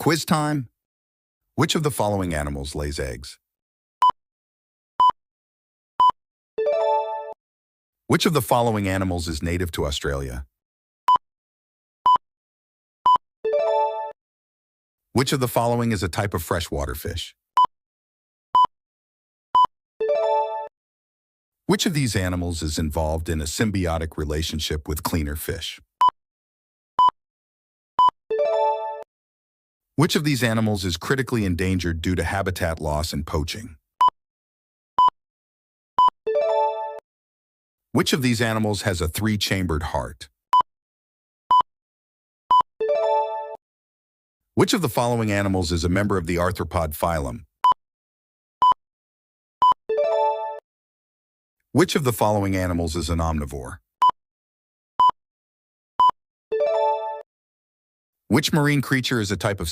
Quiz time. Which of the following animals lays eggs? Which of the following animals is native to Australia? Which of the following is a type of freshwater fish? Which of these animals is involved in a symbiotic relationship with cleaner fish? Which of these animals is critically endangered due to habitat loss and poaching? Which of these animals has a three-chambered heart? Which of the following animals is a member of the arthropod phylum? Which of the following animals is an omnivore? Which marine creature is a type of